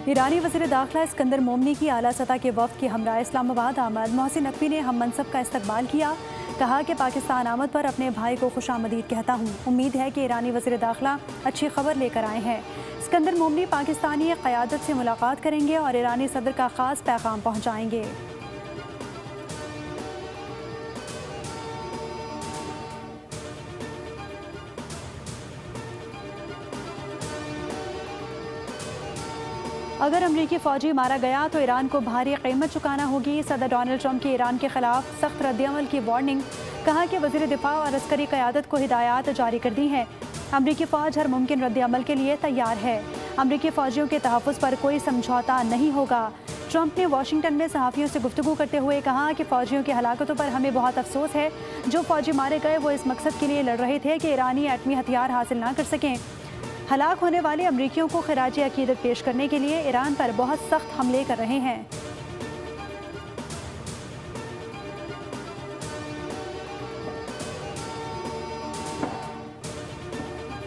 ईरानी वज़ीर दाखिला Iskander Momany की आला सतह के वफ़द के हमरा इस्लामाबाद आमद मोहसिन नकवी ने हम मनसब का इस्तकबाल किया। कहा कि पाकिस्तान आमद पर अपने भाई को खुशामदीद कहता हूँ। उम्मीद है कि ईरानी वज़ीर दाखिला अच्छी खबर लेकर आए हैं। इस्कंदर मोमनी पाकिस्तानी क़यादत से मुलाकात करेंगे और ईरानी सदर का ख़ास पैगाम पहुँचाएंगे। अगर अमरीकी फ़ौजी मारा गया तो ईरान को भारी कीमत चुकाना होगी। सदर डोनाल्ड ट्रंप की ईरान के खिलाफ सख्त रद्दअमल की वार्निंग। कहा कि वज़ीर दिफा और अस्करी क़यादत को हिदायत जारी कर दी हैं। अमरीकी फ़ौज हर मुमकिन रद्दअमल के लिए तैयार है। अमरीकी फ़ौजियों के तहफ़्फ़ुज़ पर कोई समझौता नहीं होगा। ट्रंप ने वाशिंगटन में सहाफ़ियों से गुफ्तगू करते हुए कहा कि फ़ौजियों की हलाकतों पर हमें बहुत अफसोस है। जो फ़ौजी मारे गए वो इस मकसद के लिए लड़ रहे थे कि ईरानी एटमी हथियार हासिल ना कर सकें। हलाक होने वाले अमरीकियों को खिराज अकीदत पेश करने के लिए ईरान पर बहुत सख्त हमले कर रहे हैं।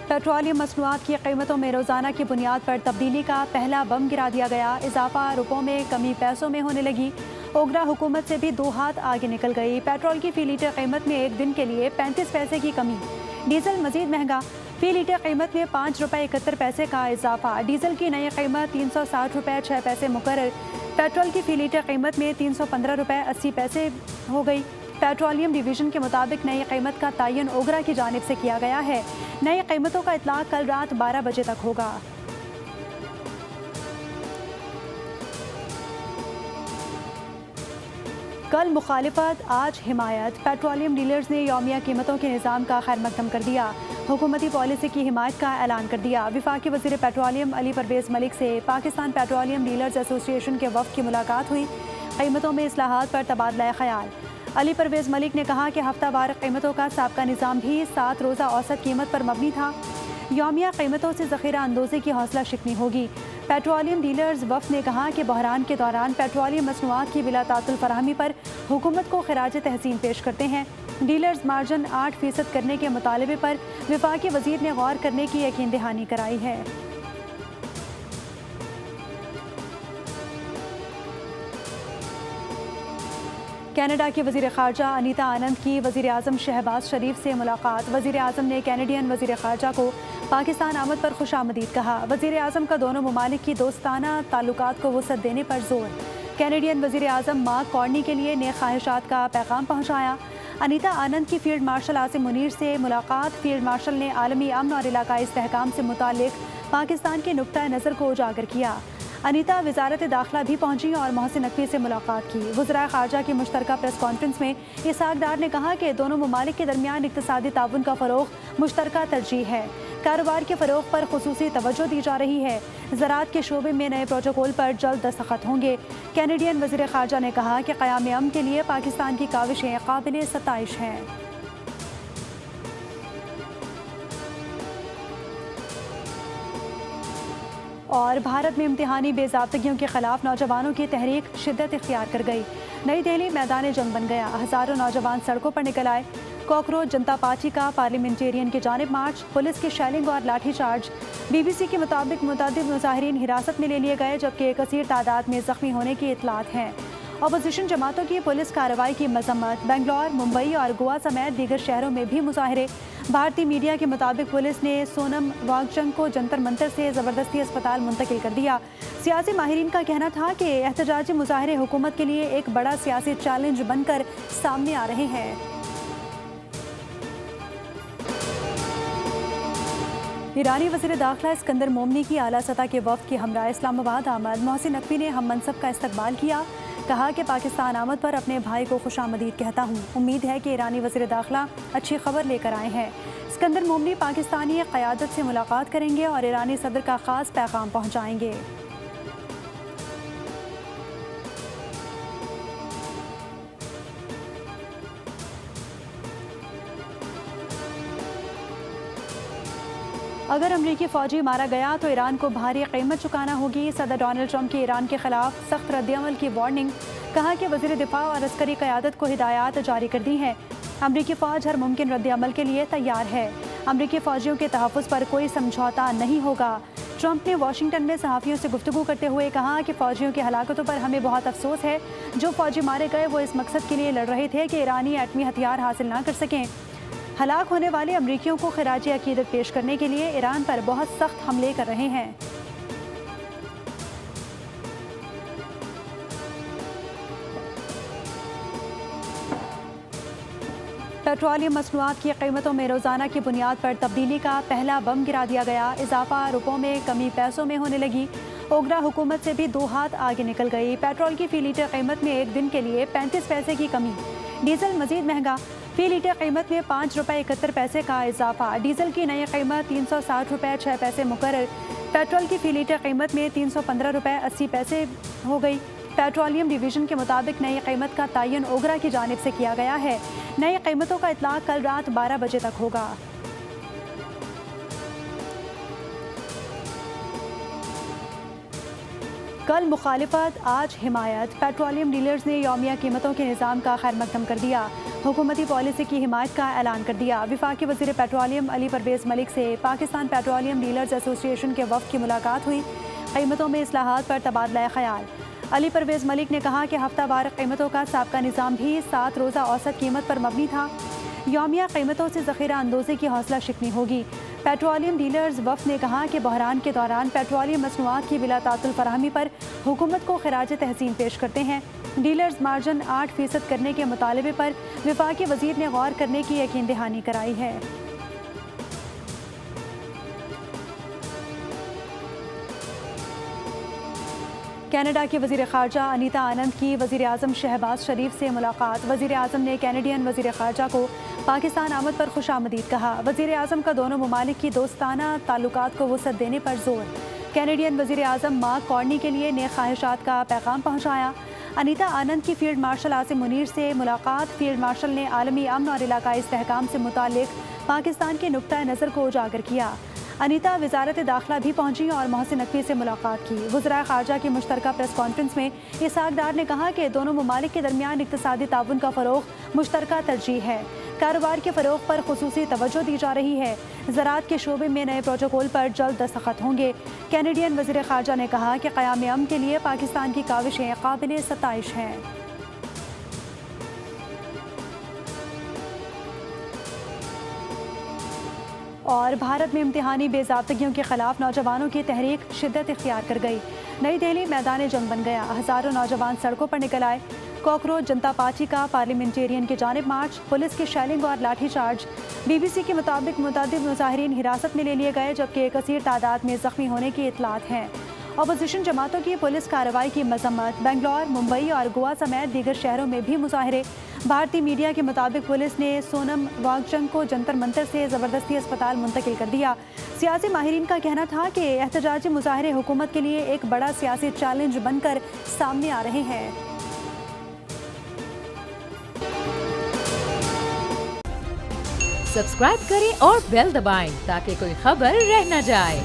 पेट्रोलियम मसनूआत की कीमतों में रोज़ाना की बुनियाद पर तब्दीली का पहला बम गिरा दिया गया। इजाफा रुपयों में, कमी पैसों में होने लगी। ओगरा हुकूमत से भी 2 हाथ आगे निकल गई। पेट्रोल की फ़ी लीटर कीमत में एक दिन के लिए 35 पैसे की कमी। डीजल मजीद महंगा, फ़ी लीटर कीमत में 5 रुपये 71 पैसे का इजाफा। डीजल की नई कीमत 360 रुपये 6 पैसे मुकर्रर। पेट्रोल की फ़ी लीटर कीमत में 315 रुपये 80 पैसे हो गई। पेट्रोलियम डिवीज़न के मुताबिक नई कीमत का तयन ओगरा की जानिब से किया गया है। नई कीमतों का इतलाक कल रात 12 बजे तक होगा। कल मुखालिफत, आज हिमायत। पेट्रोलियम डीलर्स ने यौमिया कीमतों के निज़ाम का खैर मकदम कर दिया। हुकूमती पॉलिसी की हिमायत का ऐलान कर दिया। वफाकी वज़ीर पेट्रोलियम अली परवेज़ मलिक से पाकिस्तान पेट्रोलियम डीलर्स एसोसिएशन के वफ़द की मुलाकात हुई। कीमतों में इस्लाहात पर तबादला ख्याल। अली परवेज़ मलिक ने कहा कि हफ्तावार कीमतों का साबका निज़ाम भी 7 रोज़ा औसत कीमत पर मबनी था। यौमिया कीमतों से ज़ख़ीरा अंदोज़ी की हौसला शिकनी होगी। पेट्रोलियम डीलर्स वफ़द ने कहा कि बहरान के दौरान पेट्रोलियम मसनूआत की बिलातातुल फराहमी पर हुकूमत को खिराज तहसीन पेश करते हैं। डीलर्स मार्जिन 8% करने के मुतालबे पर वफाकी वज़ीर ने गौर करने की यकीन दहानी कराई है। कनाडा की वज़ीर ख़ारजा अनीता आनंद की वज़ीर आज़म शहबाज शरीफ से मुलाकात। वज़ीर आज़म ने कैनेडियन वज़ीर ख़ारजा को पाकिस्तान आमद पर खुशामदीद कहा। वज़ीर आज़म का दोनों ममालिक की दोस्ताना ताल्लुकात को वसअत देने पर जोर। कैनेडियन वज़ीर आज़म मार्क कार्नी के लिए नेक ख्वाहिशात का पैगाम पहुँचाया। अनीता आनंद की फ़ील्ड मार्शल आसिम मुनीर से मुलाकात। फ़ील्ड मार्शल ने आलमी अमन और इलाकाई इस्तेहकाम से मुताल्लिक़ पाकिस्तान के नुक्ता नज़र को उजागर किया। अनीता वज़ारत दाखिला भी पहुंची और मोहसिन नकवी से मुलाकात की। वज़राए ख़ारजा की मुश्तरका प्रेस कॉन्फ्रेंस में इसहाक डार ने कहा कि दोनों ममालिक के दरमियान इक़्तिसादी ताउन का फ़रोग़ मुश्तरका तरजीह है। कारोबार के फ़रोग़ पर ख़ुसूसी तवज्जो दी जा रही है। ज़राअत के शोबे में नए प्रोटोकॉल पर जल्द दस्तखत होंगे। कैनेडियन वज़ीर ख़ारजा ने कहा कि क़याम अमन के लिए पाकिस्तान की काविशें काबिल सताइश हैं। और भारत में इम्तिहानी बेज़ाब्तगियों के खिलाफ नौजवानों की तहरीक शिद्दत इख्तियार कर गई। नई दिल्ली मैदान जंग बन गया। हज़ारों नौजवान सड़कों पर निकल आए। कॉकरोच जनता पार्टी का पार्लियामेंटेरियन की जानिब मार्च, पुलिस की शेलिंग और लाठी चार्ज। BBC के मुताबिक मुतअद्दिद मुज़ाहिरीन हिरासत में ले लिए गए, जबकि कसीर तादाद में ज़ख्मी होने की इतलात हैं। अपोजिशन जमातों की पुलिस कार्रवाई की मजम्मत। बेंगलोर, मुंबई और गोवा समेत दीगर शहरों में भी मुजाहरे। भारतीय मीडिया के मुताबिक पुलिस ने सोनम वांगचुक को जंतर मंतर से ज़बरदस्ती अस्पताल मुंतकिल कर दिया। सियासी माहिरीन का कहना था कि एहतजाजी मुजाहरे हुकूमत के लिए एक बड़ा सियासी चैलेंज बनकर सामने आ रहे हैं। ईरानी वज़ीर दाखिला इस्कंदर मोमनी की आला सतह के वफ़द के हमरा इस्लामाबाद आमद मोहसिन नकवी ने हम मनसब का इस्तकबाल किया। कहा कि पाकिस्तान आमद पर अपने भाई को खुशामदीद कहता हूँ। उम्मीद है कि ईरानी वज़ीर दाखिला अच्छी खबर लेकर आए हैं। इस्कंदर मोमनी पाकिस्तानी क़यादत से मुलाकात करेंगे और ईरानी सदर का ख़ास पैगाम पहुँचाएंगे। अगर अमरीकी फ़ौजी मारा गया तो ईरान को भारी कीमत चुकाना होगी। सदर डोनाल्ड ट्रंप की ईरान के खिलाफ सख्त रद्दअमल की वार्निंग। कहा कि वज़ीर दिफा और अस्करी क़यादत को हिदायत जारी कर दी हैं। अमरीकी फ़ौज हर मुमकिन रद्दअमल के लिए तैयार है। अमरीकी फ़ौजियों के तहफ़्फ़ुज़ पर कोई समझौता नहीं होगा। ٹرمپ نے واشنگٹن میں صحافیوں سے گفتگو کرتے ہوئے کہا کہ فوجیوں کی ہلاکتوں پر ہمیں بہت افسوس ہے. جو فوجی مارے گئے وہ اس مقصد کے لیے لڑ رہے تھے کہ ایرانی ایٹمی ہتھیار حاصل نہ کر سکیں. ہلاک ہونے والے امریکیوں کو خراج عقیدت پیش کرنے کے لیے ایران پر بہت سخت حملے کر رہے ہیں. پیٹرولیم مصنوعات کی قیمتوں میں روزانہ کی بنیاد پر تبدیلی کا پہلا بم گرا دیا گیا. اضافہ روپوں میں کمی پیسوں میں ہونے لگی. اوگرا حکومت سے بھی 2 ہاتھ آگے نکل گئی. پیٹرول کی فی لیٹر قیمت میں ایک دن کے لیے 35 پیسے کی کمی. ڈیزل مزید مہنگا. فی لیٹر قیمت میں 5 روپے 71 پیسے کا اضافہ. ڈیزل کی نئی قیمت 360 روپے 6 پیسے مقرر. پیٹرول کی فی لیٹر قیمت میں 315 روپے 80 پیسے ہو گئی. پیٹرولیم ڈویژن کے مطابق نئی قیمت کا تعین اوگرا کی جانب سے کیا گیا ہے. نئی قیمتوں کا اطلاق کل رات 12 بجے تک ہوگا. کل مخالفت آج حمایت. پیٹرولیم ڈیلرز نے یومیہ قیمتوں کے نظام کا خیر مقدم کر دیا. حکومتی پالیسی کی حمایت کا اعلان کر دیا. وفاقی وزیر پیٹرولیم علی پرویز ملک سے پاکستان پیٹرولیم ڈیلرز ایسوسی ایشن کے وفد کی ملاقات ہوئی. قیمتوں میں اصلاحات پر تبادلہ خیال. علی پرویز ملک نے کہا کہ ہفتہ وار قیمتوں کا سابقہ نظام بھی 7 روزہ اوسط قیمت پر مبنی تھا. یومیہ قیمتوں سے ذخیرہ اندوزی کی حوصلہ شکنی ہوگی. پیٹرولیم ڈیلرز وفد نے کہا کہ بحران کے دوران پیٹرولیم مصنوعات کی بلا تعطل فراہمی پر حکومت کو خراج تحسین پیش کرتے ہیں. ڈیلرز مارجن 8% کرنے کے مطالبے پر وفاقی وزیر نے غور کرنے کی یقین دہانی کرائی ہے. کینیڈا کی وزیر خارجہ انیتا آنند کی وزیر اعظم شہباز شریف سے ملاقات. وزیر اعظم نے کینیڈین وزیر خارجہ کو پاکستان آمد پر خوش آمدید کہا. وزیر اعظم کا دونوں ممالک کی دوستانہ تعلقات کو وسعت دینے پر زور. کینیڈین وزیر اعظم مارک کارنی کے لیے نیک خواہشات کا پیغام پہنچایا. انیتا آنند کی فیلڈ مارشل عاصم منیر سے ملاقات. فیلڈ مارشل نے عالمی امن اور علاقائی استحکام سے متعلق پاکستان کے نقطہ نظر کو اجاگر کیا. انیتا وزارت داخلہ بھی پہنچی اور محسن نقوی سے ملاقات کی. وزراء خارجہ کی مشترکہ پریس کانفرنس میں اسحاق ڈار نے کہا کہ دونوں ممالک کے درمیان اقتصادی تعاون کا فروغ مشترکہ ترجیح ہے. کاروبار کے فروغ پر خصوصی توجہ دی جا رہی ہے. زراعت کے شعبے میں نئے پروٹوکول پر جلد دستخط ہوں گے. کینیڈین وزیر خارجہ نے کہا کہ قیام امن کے لیے پاکستان کی کاوشیں قابل ستائش ہیں. اور بھارت میں امتحانی بے ضابطگیوں کے خلاف نوجوانوں کی تحریک شدت اختیار کر گئی. نئی دہلی میدان جنگ بن گیا. ہزاروں نوجوان سڑکوں پر نکل آئے. کاکروچ جنتا پارٹی کا پارلیمنٹیرین کی جانب مارچ. پولیس کی شیلنگ اور لاٹھی چارج. بی بی سی کے مطابق متعدد مظاہرین حراست میں لے لیے گئے جبکہ کثیر تعداد میں زخمی ہونے کی اطلاعات ہیں. اپوزیشن جماعتوں کی پولیس کارروائی کی مذمت. بنگلور، ممبئی اور گوا سمیت دیگر شہروں میں بھی مظاہرے. بھارتی میڈیا کے مطابق پولیس نے سونم وانگچک کو جنتر منتر سے زبردستی اسپتال منتقل کر دیا. سیاسی ماہرین کا کہنا تھا کہ احتجاجی مظاہرے حکومت کے لیے ایک بڑا سیاسی چیلنج بن کر سامنے آ رہے ہیں. سبسکرائب کریں اور بیل دبائیں تاکہ کوئی خبر رہ نہ جائے.